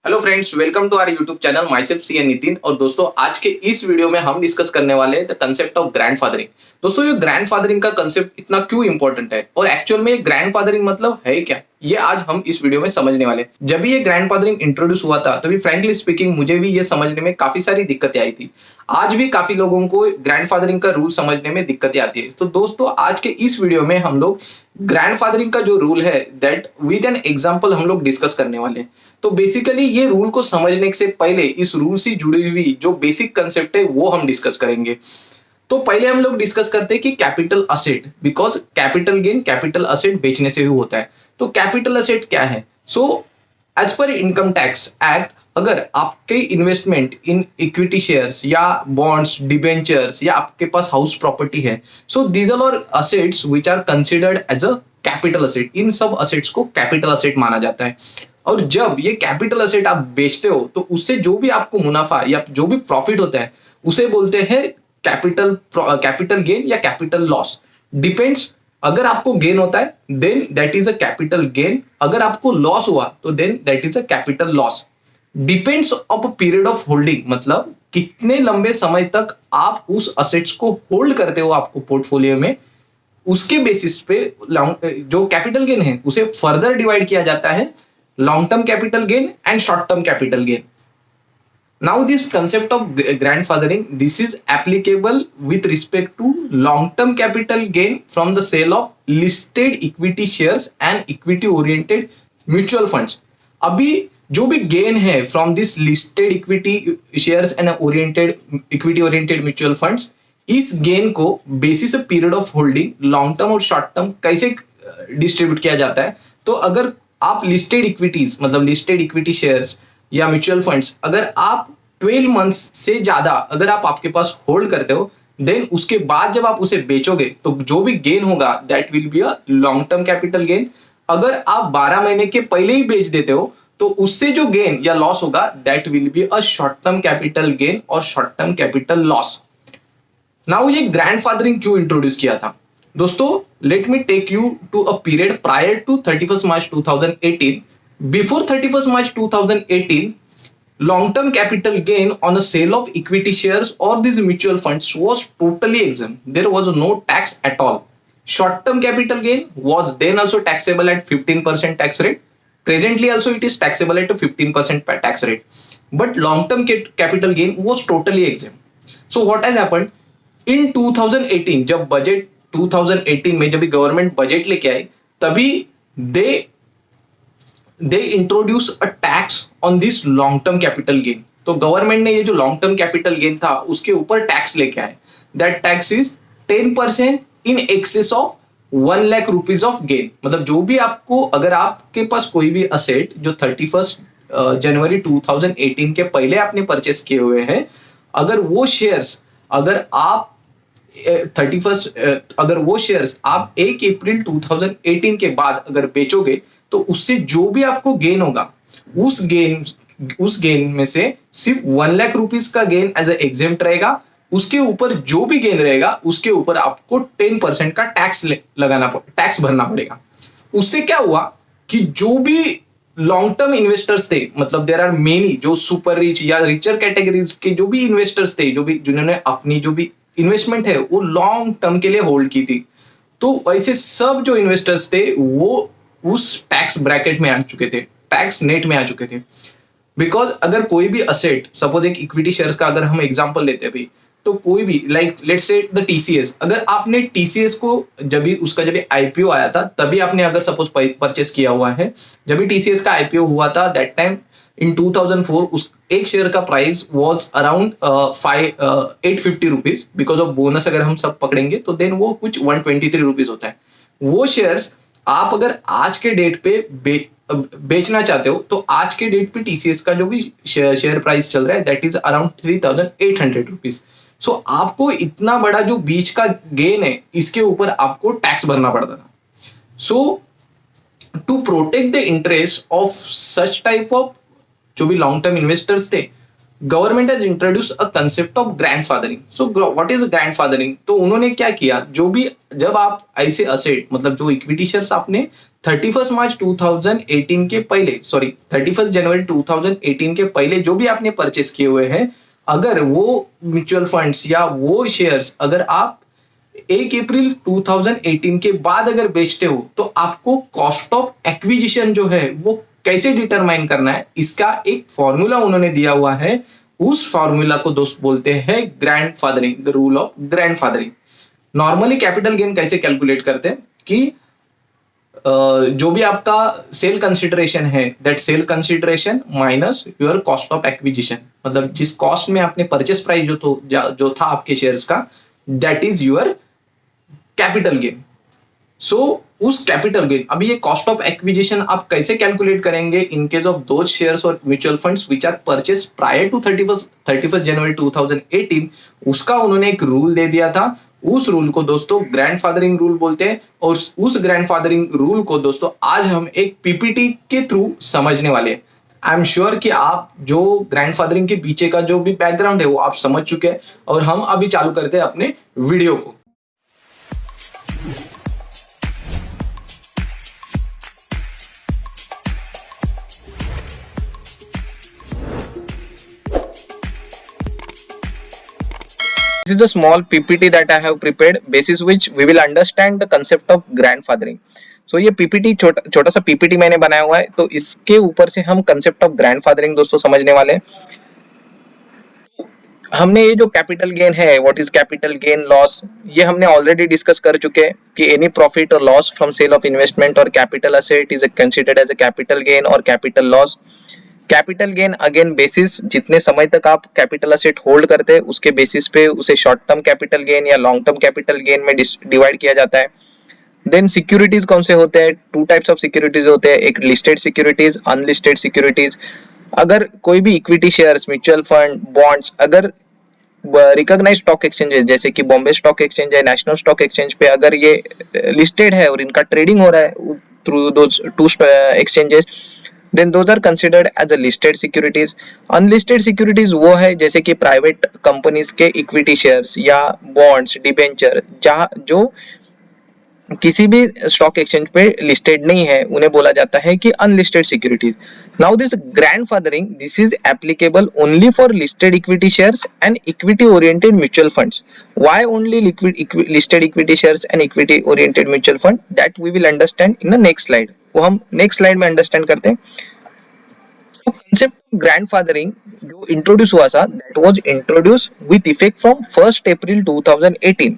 Hello friends, welcome to our YouTube channel my self C N Nitin. और दोस्तों, आज के इस वीडियो में हम डिस्कस करने वाले हैं द कंसेप्ट ऑफ ग्रैंडफादरिंग। दोस्तों, ये ग्रैंडफादरिंग का कंसेप्ट इतना क्यों इंपॉर्टेंट है और एक्चुअल में ये ग्रैंडफादरिंग मतलब है क्या, ये आज हम इस वीडियो में समझने वाले हैं। जब भी ये ग्रैंडफादरिंग इंट्रोड्यूस हुआ था तभी फ्रैंकली स्पीकिंग मुझे भी ये समझने में काफी सारी दिक्कतें आई थी। आज भी काफी लोगों को ग्रैंडफादरिंग का रूल समझने में दिक्कतें आती है। तो दोस्तों, आज के इस वीडियो में हम लोग ग्रैंडफादरिंग का जो रूल है दैट विद एन एग्जांपल हम लोग डिस्कस करने वाले हैं। तो बेसिकली ये रूल को समझने से पहले इस रूल से जुड़ी हुई जो बेसिक कंसेप्ट है वो हम डिस्कस करेंगे। तो पहले हम लोग डिस्कस करते हैं कि capital asset, because capital gain capital asset बेचने से भी होता है। तो कैपिटल असेट क्या है? So as per income tax act, अगर आपके इन्वेस्टमेंट इन इक्विटी शेयर्स या बॉन्ड्स, डिबेंचर्स या आपके पास हाउस प्रॉपर्टी है, so these are all assets which are considered as a capital asset. इन सब असेट्स को कैपिटल असेट माना जाता है। और जब ये कैपिटल असेट आप बेचते हो तो उससे जो भी आपको मुनाफा या जो भी प्रॉफिट होता है उसे बोलते हैं कैपिटल गेन या कैपिटल लॉस। डिपेंड्स, अगर आपको गेन होता है then that is a capital gain, अगर आपको लॉस हुआ तो then that is a capital loss. Depends of a period of holding, मतलब कितने लंबे समय तक आप उस असेट्स को होल्ड करते हो आपको पोर्टफोलियो में, उसके बेसिस पे जो कैपिटल गेन है उसे फर्दर डिवाइड किया जाता है long term capital gain and short term capital gain. Now, this concept of grandfathering, this is applicable with respect to long-term capital gain from the sale of listed equity shares and equity-oriented mutual funds. अभी जो भी gain है from this listed equity shares and oriented equity oriented mutual funds, इस gain को basis period of holding long term और short term कैसे distribute किया जाता है। तो अगर आप लिस्टेड इक्विटीज मतलब लिस्टेड इक्विटी शेयर्स या म्यूचुअल फंड्स अगर आप 12 मंथ्स से ज्यादा अगर आप आपके पास होल्ड करते हो, देन उसके बाद जब आप उसे बेचोगे तो जो भी गेन होगा that will be a long term capital gain. अगर आप 12 महीने के पहले ही बेच देते हो तो उससे जो गेन या लॉस होगा that will be a short term capital gain और short term capital loss. Now, ये ग्रैंडफादरिंग क्यों इंट्रोड्यूस किया था? दोस्तों, let me take you to a period prior to 31 March 2018। Before 31 March 2018, long-term capital gain on a sale of equity shares or these mutual funds was totally exempt. There was no tax at all. Short-term capital gain was then also taxable at 15% tax rate. Presently also it is taxable at a 15% tax rate. But long-term capital gain was totally exempt. So what has happened? In 2018, जब budget 2018 में जब government budget लेके आई तभी they introduce a tax on this long term capital gain. तो government ने ये जो long term capital gain था उसके ऊपर टैक्स लेके आए। That tax is 10% in excess of 1 lakh rupees of gain. मतलब जो भी आपको, अगर आपके पास कोई भी असेट जो 31 जनवरी 2018 के पहले आपने परचेस किए हुए हैं, अगर वो शेयर्स अगर आप 31 अगर वो शेयर्स आप 1 अप्रैल 2018 के बाद अगर बेचोगे तो उससे जो भी आपको गेन होगा उस गेन में से सिर्फ 1 लाख रुपीज का गेन एज एग्जेम्प्ट रहेगा। उसके ऊपर जो भी गेन रहेगा उसके ऊपर आपको 10% का टैक्स भरना पड़ेगा। उससे क्या हुआ कि जो भी लॉन्ग टर्म इन्वेस्टर्स थे, मतलब देयर आर मेनी जो सुपर रिच या रिचर कैटेगरीज के जो भी इन्वेस्टर्स थे, जो भी जिन्होंने अपनी जो भी इन्वेस्टमेंट है वो लॉन्ग टर्म के लिए होल्ड की थी, तो वैसे सब जो इन्वेस्टर्स थे वो उस टैक्स ब्रैकेट में आ चुके थे, टैक्स नेट में आ चुके थे। बिकॉज अगर कोई भी असेट, सपोज एक इक्विटी शेयर्स का अगर हम एग्जांपल लेते हैं, तो कोई भी like let's say the TCS, अगर आपने टीसीएस को जब भी आईपीओ आया था तभी आपने अगर सपोज परचेस किया हुआ है, जब भी टीसीएस का आईपीओ हुआ था दैट टाइम इन 2004 उस एक शेयर का price was around 850 rupees. Because of bonus अगर हम सब पकड़ेंगे तो देन वो कुछ 123 रुपीज होता है। वो शेयर्स आप अगर आज के डेट पे बेचना चाहते हो तो आज के डेट पे टीसीएस का जो भी शेयर प्राइस चल रहा है दैट इज अराउंड 3800 रुपीज। सो आपको इतना बड़ा जो बीच का गेन है इसके ऊपर आपको टैक्स भरना पड़ता था। So to protect the interest of such type of जो भी लॉन्ग टर्म इन्वेस्टर्स थे, government has introduce a concept of grandfathering. So what is grandfathering? तो उन्होंने क्या किया, जो भी जब आप ऐसे असेट मतलब जो इक्विटी शेयर्स आपने 31 मार्च 2018 के पहले, सॉरी 31 जनवरी 2018 के पहले जो भी आपने परचेस किए हुए हैं, अगर वो म्यूचुअल फंड्स या वो शेयर्स अगर आप 1 अप्रैल 2018 के बाद अगर बेचते हो, तो आपको कॉस्ट ऑफ एक्विजिशन जो है वो कैसे डिटरमाइन करना है, इसका एक फॉर्मूला उन्होंने दिया हुआ है. उस फॉर्मूला को दोस्त बोलते हैं grandfathering, the rule of grandfathering. Normally capital gain कैसे कैलकुलेट करते हैं कि जो भी आपका सेल कंसिडरेशन है, that sale consideration minus your cost of acquisition, मतलब जिस कॉस्ट में आपने परचेस प्राइस जो था आपके शेयर्स का, that is your capital gain. So उस कैपिटल गेन, अभी ये कॉस्ट ऑफ एक्विजिशन आप कैसे कैलकुलेट करेंगे in case of those shares और mutual funds which are purchase prior to 31 January 2018, उसका उन्होंने एक रूल दे दिया था. उस रूल को दोस्तों ग्रैंडफादरिंग रूल बोलते हैं. और उस ग्रैंडफादरिंग रूल को दोस्तों आज हम एक पीपीटी के थ्रू समझने वाले हैं. आई एम श्योर कि आप जो ग्रैंडफादरिंग के पीछे का जो भी बैकग्राउंड है वो आप समझ चुके हैं. और हम अभी चालू करते हैं अपने वीडियो को. This is a small PPT that I have prepared, basis which we will understand the concept of grandfathering. So ये PPT छोटा सा PPT मैंने बनाया हुआ है, तो इसके ऊपर से हम concept of grandfathering दोस्तों समझने वाले हैं. हमने ये जो कैपिटल गेन है, what is capital gain loss, ये हमने ऑलरेडी डिस्कस कर चुके हैं कि एनी प्रॉफिट और loss from sale of investment और capital asset is considered as a capital gain और capital loss. Capital gain again basis जितने समय तक आप कैपिटल असेट होल्ड करते हैं उसके बेसिस पे उसे शॉर्ट टर्म कैपिटल गेन या लॉन्ग टर्म कैपिटल गेन में डिवाइड किया जाता है. देन सिक्योरिटीज कौन से होते हैं? टू टाइप्स ऑफ सिक्योरिटीज होते हैं, एक लिस्टेड सिक्योरिटीज, अनलिस्टेड सिक्योरिटीज. अगर कोई भी equity shares, mutual fund, bonds अगर रिकॉग्नाइज्ड स्टॉक एक्सचेंजेस जैसे कि बॉम्बे स्टॉक एक्सचेंज है, नेशनल स्टॉक एक्सचेंज पे अगर ये लिस्टेड है और इनका ट्रेडिंग हो रहा है through those two exchanges, then those are considered as a listed securities. Unlisted securities वो है जैसे कि प्राइवेट कंपनीज के इक्विटी शेयर्स या बॉन्ड्स, डिबेंचर, जहाँ जो किसी भी स्टॉक एक्सचेंज पे लिस्टेड नहीं है, उन्हें बोला जाता है कि unlisted securities. Now this grandfathering, this is applicable only for listed equity shares and equity oriented mutual funds. Why only listed equity shares and equity oriented mutual fund, that we will understand in the next slide. वो हम next slide में understand करते हैं. तो concept grandfathering जो introduce हुआ था, that was introduce with effect from 1 April 2018.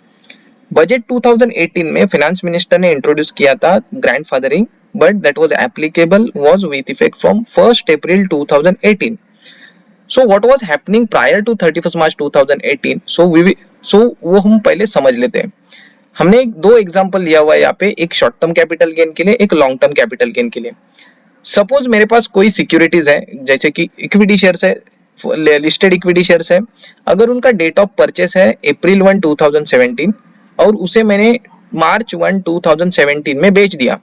Budget 2018 में फाइनेंस मिनिस्टर ने इंट्रोड्यूस किया था grandfathering, but that was applicable was with effect from 1 April 2018. So what was happening prior to 31 March 2018? So वो हम पहले समझ लेते हैं. हमने दो एग्जांपल लिया हुआ है यहाँ पे, एक शॉर्ट टर्म कैपिटल गेन के लिए, एक लॉन्ग टर्म कैपिटल गेन के लिए. सपोज मेरे पास कोई सिक्योरिटीज है जैसे कि इक्विटी शेयर्स है, लिस्टेड इक्विटी शेयर्स है. अगर उनका डेट ऑफ परचेस है अप्रैल 1 2017 और उसे मैंने मार्च 1 2017 में बेच दिया.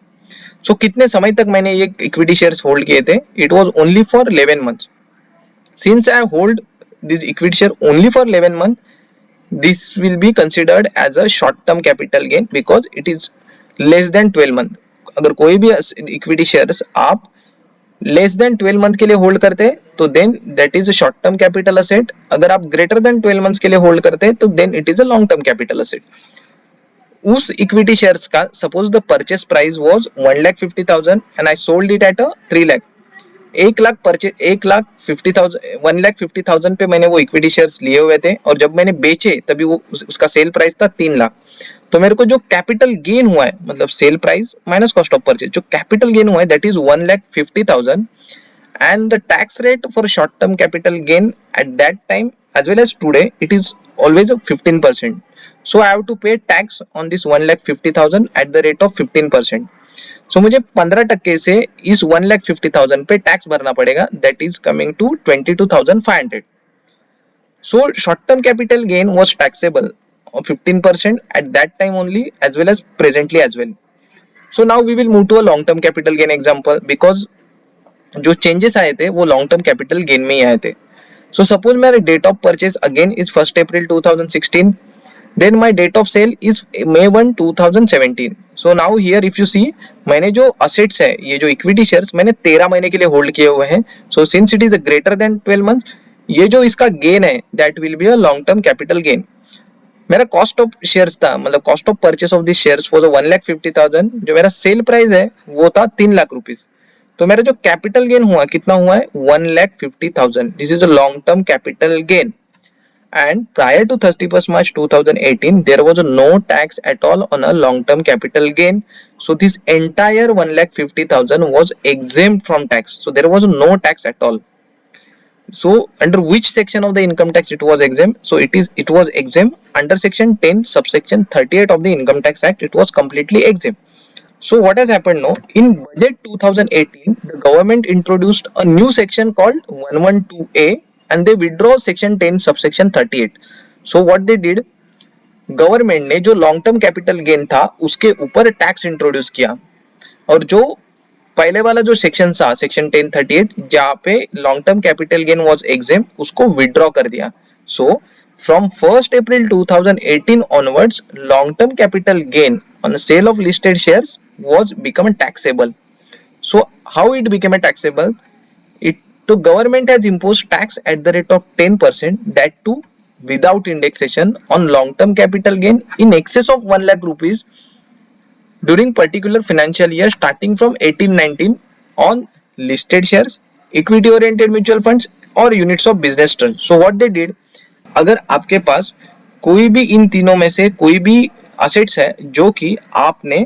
सो कितने समय तक मैंने ये इक्विटी शेयर्स होल्ड किए थे? It was only for 11 months. Since I hold this equity share only for 11 month, this will be considered as a short term capital gain because it is less than 12 month. अगर कोई भी equity shares आप less than 12 month के लिए hold करते हैं तो then that is a short term capital asset. अगर आप ग्रेटर देन 12 मंथ्स के लिए होल्ड करते हैं तो then it is a long term capital asset. उस इक्विटी शेयर्स का suppose the purchase price was 1,50,000 and I sold it at 3 lakh. 1,50,000 पे मैंने वो इक्विटी शेयर्स लिए हुए थे और जब मैंने बेचे तभी वो उसका सेल प्राइस था 3 लाख. तो मेरे को जो कैपिटल गेन हुआ है, मतलब sale price minus cost of purchase, जो कैपिटल गेन हुआ है that is 1,50,000 and the tax rate for short term capital gain at that time as well as today it is always a 15%. So I have to pay tax on this 1,50,000 at the rate of 15%. So मुझे 15% से इस 1,50,000 पे tax भरना पड़ेगा, that is coming to 22,500. So short term capital gain was taxable of 15% at that time only as well as presently as well. So now we will move to a long term capital gain example because जो changes आए थे वो long term capital gain में ही आए थे. So suppose my date of purchase again is 1st April 2016, then my date of sale is May 1 2017. So now here if you see, मैंने जो assets है, ये जो equity shares मैंने 13 महीने के लिए होल्ड किए हुए हैं. So since it is a greater than 12 months, ये जो इसका गेन है that will be a long term capital gain. मेरा कॉस्ट ऑफ शेयर्स था, मतलब cost of purchase of this shares was 1,50,000. जो मेरा सेल प्राइस है वो था 3,00,000 रुपीज. तो मेरा जो कैपिटल गेन हुआ कितना हुआ है 1,50,000. This is a long term capital gain. And prior to 31st March 2018, there was no tax at all on a long-term capital gain. So this entire 1,50,000 was exempt from tax. So there was no tax at all. So under which section of the income tax it was exempt? So it was exempt under section 10 subsection 38 of the Income Tax Act. It was completely exempt. So what has happened now? In budget 2018, the government introduced a new section called 112A and they withdraw section 10 subsection 38. So what they did, government ने जो long term capital gain था उसके ऊपर tax introduce किया, और जो पहले वाला जो सेक्शन था सेक्शन 1038 जहाँ पे long term capital gain was exempt, उसको विड्रॉ कर दिया. So from 1st April 2018 onwards, long term capital gain on the sale of listed shares was become taxable. So how it became a taxable? The government has imposed tax at the rate of 10%, that too without indexation, on long term capital gain in excess of 1,00,000 rupees during particular financial year starting from 1819 on listed shares, equity oriented mutual funds or units of business trust. So what they did, अगर आपके पास कोई भी इन तीनों में से कोई भी assets है जो कि आपने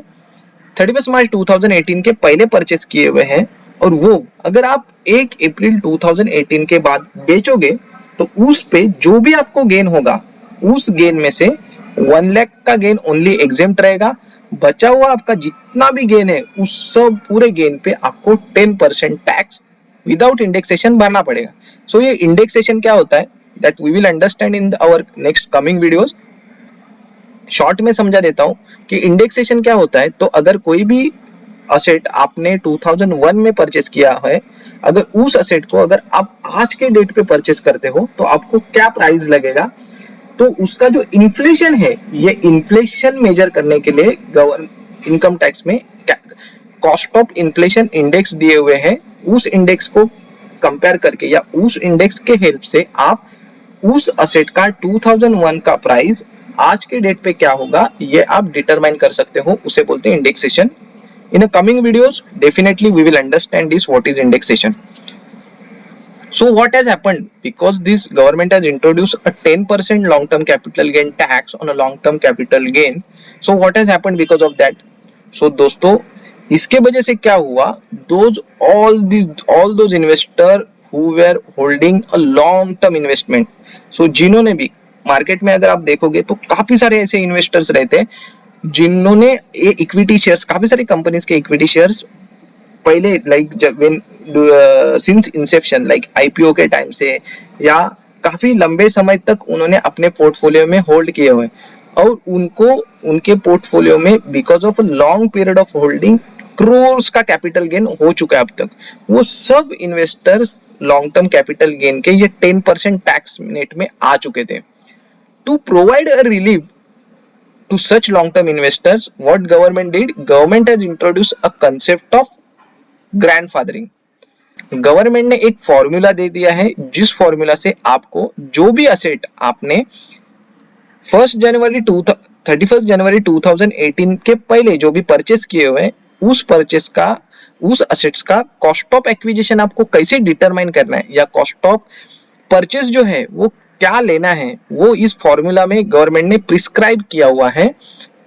31 मार्च 2018 के पहले परचेस किए हुए हैं, और वो अगर आप 1 अप्रैल 2018 के बाद बेचोगे तो उस पे जो भी आपको गेन होगा उस गेन में से 1,00,000 का गेन ओनली एग्जेम्प्ट रहेगा. बचा हुआ आपका जितना भी गेन है उस सब पूरे गेन पे आपको 10% टैक्स विदाउट इंडेक्सेशन भरना पड़ेगा. सो ये इंडेक्सेशन क्या होता है that we will understand in our next coming videos. Short में समझा देता हूं कि इंडेक्सेशन क्या होता है. तो अगर कोई भी असेट आपने 2001 में परचेस किया है, अगर उस असेट को अगर आप आज के डेट पे परचेस करते हो तो आपको क्या प्राइस लगेगा, तो उसका जो इन्फ्लेशन है, ये इन्फ्लेशन मेजर करने के लिए इनकम टैक्स में कॉस्ट ऑफ इन्फ्लेशन इंडेक्स दिए हुए हैं. उस इंडेक्स को कंपेयर करके या उस इंडेक्स के हेल्प से आप उस असेट का 2001 का प्राइस आज के डेट पे क्या होगा ये आप डिटरमाइन कर सकते हो, उसे बोलते हैं indexation. In the coming videos, definitely we will understand this what is indexation. So what has happened, because this government has introduced a 10% long-term capital gain tax on a long-term capital gain. So what has happened because of that? So दोस्तों इसके वजह से क्या हुआ, all those investor who were holding a long-term investment. So जिन्होंने भी market में अगर आप देखोगे तो काफी सारे ऐसे इन्वेस्टर्स रहते हैं जिन्होंने ये इक्विटी शेयर्स, काफी सारी कंपनीज के इक्विटी शेयर्स पहले like since Inception like IPO के टाइम से या काफी लंबे समय तक उन्होंने अपने पोर्टफोलियो में होल्ड किए हुए, और उनको उनके पोर्टफोलियो में because of a long period of holding crores का कैपिटल गेन हो चुका है अब तक. वो सब investors long term capital gain के ये 10% टैक्स नेट में आ चुके थे. To provide a relief to such long-term investors, what government did? Government has introduced a concept of grandfathering. Government ने एक फॉर्मूला दे दिया है जिस फॉर्मूला से आपको जो भी असेट आपने 31 जनवरी 2018 के पहले जो भी परचेस किए हुए हैं उस परचेस का, उस असेट्स का कॉस्ट ऑफ एक्विजिशन आपको कैसे डिटरमाइन करना है या कॉस्ट ऑफ परचेस जो है वो क्या लेना है, वो इस फॉर्मूला में गवर्नमेंट ने प्रिस्क्राइब किया हुआ है.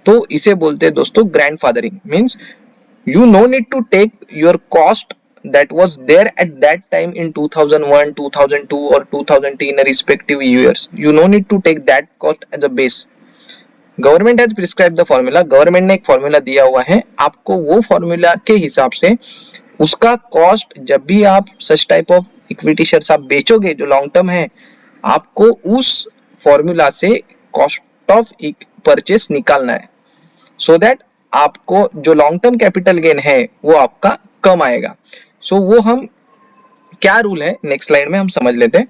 तो इसे बोलते हैं दोस्तों grandfathering. Means you no need to take your cost that was there at that time in 2001, 2002 or 2010 respective years. You no need to take that cost as a base. Government has prescribe the formula. Government ने एक formula दिया हुआ है, आपको वो formula के हिसाब से उसका कॉस्ट जब भी आप सच टाइप ऑफ इक्विटी शेयर्स आप बेचोगे जो लॉन्ग टर्म है, आपको उस फॉर्मूला से कॉस्ट ऑफ परचेस निकालना है, सो दैट आपको जो लॉन्ग टर्म कैपिटल गेन है वो आपका कम आएगा. सो वो हम क्या रूल है नेक्स्ट स्लाइड में हम समझ लेते हैं.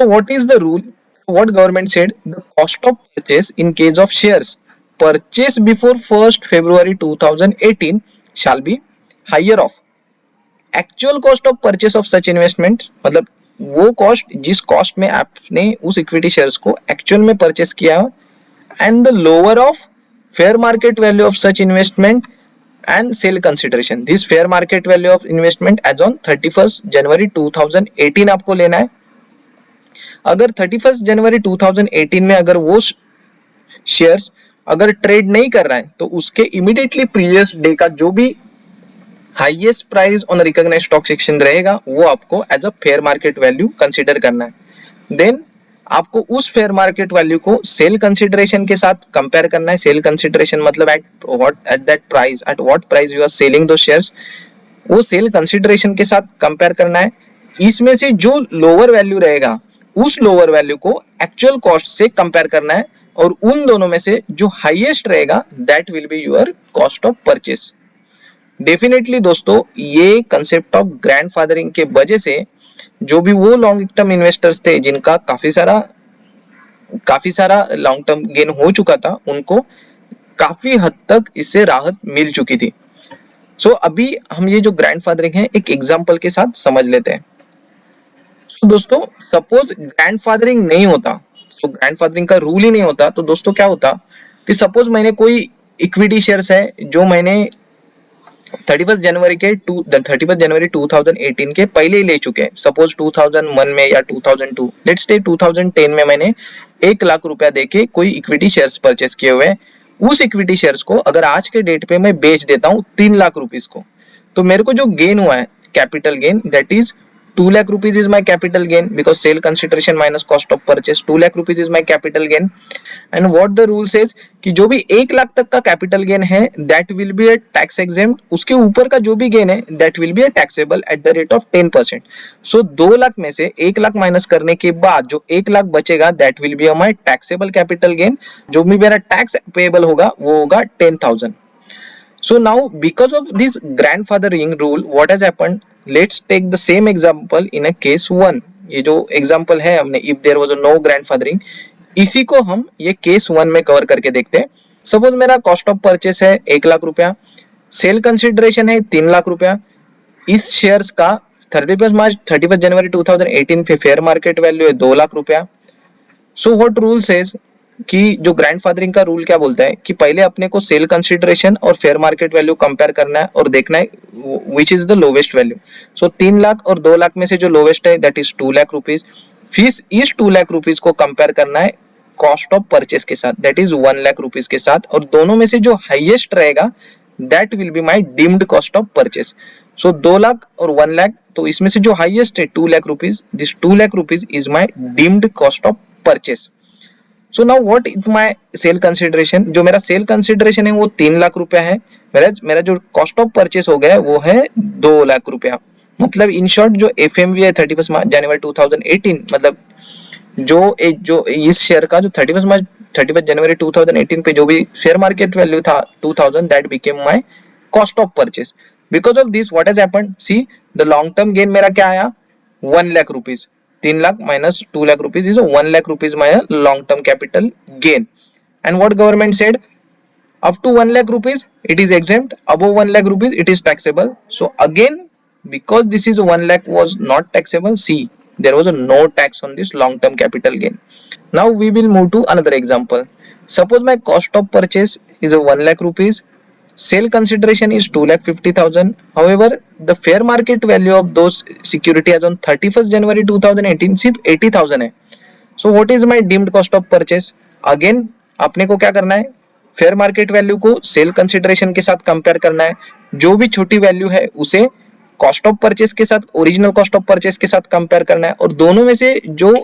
So what is the rule? What government said? The cost of purchase in case of shares purchased before 1st February 2018 shall be higher of actual cost of purchase of such investment, मतलब वो cost जिस cost में आपने उस equity shares को actual में purchase किया, and the lower of fair market value of such investment and sale consideration. This fair market value of investment as on 31 January 2018 आपको लेना है. अगर 31 जनवरी 2018 में अगर वो शेयर्स अगर ट्रेड नहीं कर रहा है तो उसके इमीडिएटली प्रीवियस डे का जो भी highest price on recognised stock exchange रहेगा वो आपको as a fair market value consider करना है. देन आपको उस फेयर मार्केट वैल्यू को सेल कंसिडरेशन के साथ कंपेयर करना है. सेल कंसिडरेशन मतलब at that price, at what price you are selling दो शेयर्स, वो सेल कंसिडरेशन के साथ कंपेयर करना है. इसमें से जो लोअर वैल्यू रहेगा उस लोअर वैल्यू को एक्चुअल कॉस्ट से कंपेयर करना है, और उन दोनों में से जो हाईएस्ट रहेगा that will be your cost of purchase. Definitely दोस्तों ये कंसेप्ट ऑफ ग्रैंडफादरिंग के वजह से जो भी वो लॉन्ग टर्म इन्वेस्टर्स थे जिनका काफी सारा लॉन्ग टर्म गेन हो चुका था, उनको काफी हद तक इससे राहत मिल चुकी थी. सो अभी हम ये जो ग्रैंडफादरिंग है एक एग्जांपल के साथ समझ लेते हैं. तो दोस्तों सपोज ग्रैंडफादरिंग नहीं होता, तो ग्रैंडफादरिंग का रूल ही नहीं होता, तो दोस्तों क्या होता कि सपोज मैंने कोई इक्विटी शेयर्स है जो मैंने 31 जनवरी 2018 के पहले ही ले चुके हैं. सपोज 2001 में या 2002, लेट्स से 2010 में मैंने 1 लाख रुपया देके कोई इक्विटी शेयर्स परचेस किए हुए हैं. उस इक्विटी शेयर्स को अगर आज के डेट पे मैं बेच देता हूँ 3 लाख रुपीज को, तो मेरे को जो गेन हुआ है capital gain, that is 2 lakh rupees is my capital gain because sale consideration minus cost of purchase. 2 lakh rupees is my capital gain. And what the rule says कि जो भी 1 लाख तक का कैपिटल गेन है that will be a tax exempt. उसके ऊपर का जो भी गेन है that will be a taxable at the rate of 10%. So 2 lakh में से 1 लाख माइनस करने के बाद जो 1 लाख बचेगा that will be my taxable capital gain. जो भी मेरा टैक्स पेएबल होगा वो होगा 10,000. So now because of this grandfathering rule, what has happened? Let's take the same example in a case 1. ये जो example है हमने if there was a no grandfathering, इसी को हम ये केस 1 में कवर करके देखते हैं. सपोज मेरा कॉस्ट ऑफ परचेस है 1 लाख रुपया, सेल कंसिडरेशन है 3 लाख रुपया, इस शेयर्स का 31 जनवरी 2018 पे फेयर मार्केट वैल्यू है 2 लाख रुपया. सो व्हाट रूल सेज कि जो ग्रैंडफादरिंग का रूल क्या बोलता है कि पहले अपने को सेल कंसिडरेशन और फेयर मार्केट वैल्यू कंपेयर करना है और देखना है which is the lowest value. So 3 lakh और 2 लाख में से जो लोवेस्ट है दैट इज 2 लाख रुपीज. फिर इस 2 लाख रुपीज को कंपेयर करना है कॉस्ट ऑफ परचेस के साथ, दैट इज 1 लाख रुपीज के साथ, और दोनों में से जो हाईएस्ट रहेगा that will be my deemed cost of purchase. So 2 lakh और 1 लाख, तो इसमें से जो हाईएस्ट है 2 lakh rupees, this 2 lakh rupees is my deemed cost of purchase. So now what is my sale consideration? जो मेरा सेल कंसिडरेशन है वो 3 लाख रुपया है. मेरा जो कॉस्ट ऑफ परचेस हो गया वो है 2 लाख रुपया. मतलब इन शॉर्ट जो एफएमवी है 31 जनवरी 2018, मतलब जो इस शेयर का जो 31 जनवरी 2018 पे जो भी शेयर मार्केट वैल्यू था 2000, that became my cost of purchase. Because of this what has happened, see the long term gain मेरा क्या आया 1 lakh rupees. 3 lakh minus 2 lakh rupees is 1 lakh rupees my long term capital gain. And what government said, up to 1 lakh rupees it is exempt, above 1 lakh rupees it is taxable. So again because this is 1 lakh was not taxable, see there was a no tax on this long term capital gain. Now we will move to another example. Suppose my cost of purchase is a 1 lakh rupees, sale consideration is 2,50,000. However, the fair market value of those security as on 31st January 2018 सिर्फ 80,000 है. So what is my deemed cost of purchase? Again अपने को क्या करना है, fair market value को sale consideration के साथ कंपेयर करना है. जो भी छोटी वैल्यू है उसे कॉस्ट ऑफ परचेस के साथ, ओरिजिनल कॉस्ट ऑफ परचेस के साथ कंपेयर करना है, और दोनों में से जो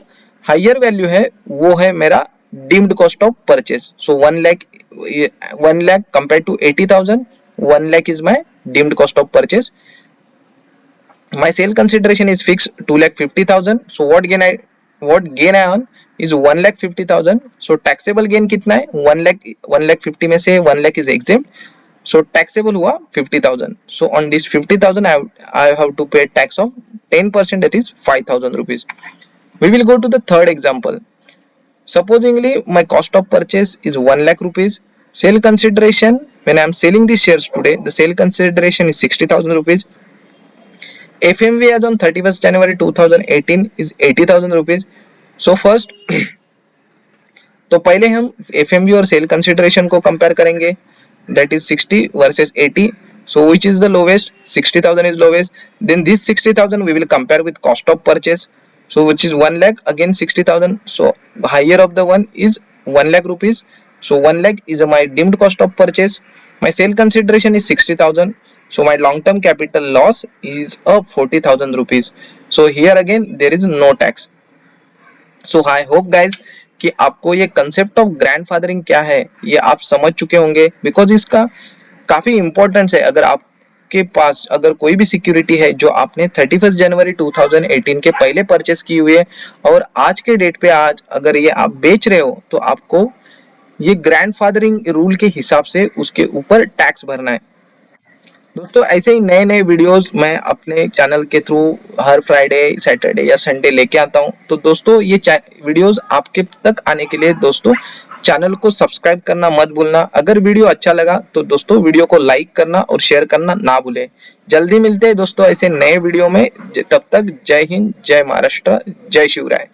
हायर वैल्यू है वो है मेरा deemed cost of purchase. So 1 lakh compared to 80,000, 1 lakh is my deemed cost of purchase. My sale consideration is fixed 2,50,000. So what gain I earn is 1,50,000. So taxable gain कितना है 1 lakh 50 में से 1 lakh is exempt. So taxable हुआ 50,000. So on this 50,000 I have to pay tax of 10%, that is 5,000 rupees. We will go to the third example. Supposingly my cost of purchase is 1 lakh rupees. Sale consideration, when I am selling these shares today, the sale consideration is 60,000 rupees. FMV as on 31st January 2018 is 80,000 rupees. So first तो पहले हम FMV और sale consideration को compare करेंगे, that is 60 versus 80. So which is the lowest? 60,000 is lowest. Then this 60,000 we will compare with cost of purchase. So which is 1 lakh, again 60,000. So higher of the one is 1 lakh rupees. So 1 lakh is my deemed cost of purchase. My sale consideration is 60,000. So my long term capital loss is of 40,000 rupees. So here again there is no tax. So I hope guys कि आपको ये concept of grandfathering क्या है ये आप समझ चुके होंगे, बिकॉज इसका काफी इंपॉर्टेंस है। अगर आपके पास अगर कोई भी सिक्योरिटी है जो आपने 31 जनवरी 2018 के पहले परचेस की हुई है और आज के डेट पे आज अगर ये आप बेच रहे हो तो आपको ये ग्रैंडफादरिंग रूल के हिसाब से उसके ऊपर टैक्स भरना है। दोस्तों ऐसे ही नए नए वीडियोस मैं अपने चैनल के थ्रू हर फ्राइडे सैटरडे या संडे लेके आता हूं। तो दोस्तों ये वीडियोस आपके तक आने के लिए दोस्तों चैनल को सब्सक्राइब करना मत भूलना। अगर वीडियो अच्छा लगा तो दोस्तों वीडियो को लाइक करना और शेयर करना ना भूलें। जल्दी मिलते हैं दोस्तों ऐसे नए वीडियो में। तब तक जय हिंद, जय महाराष्ट्र, जय शिवराय।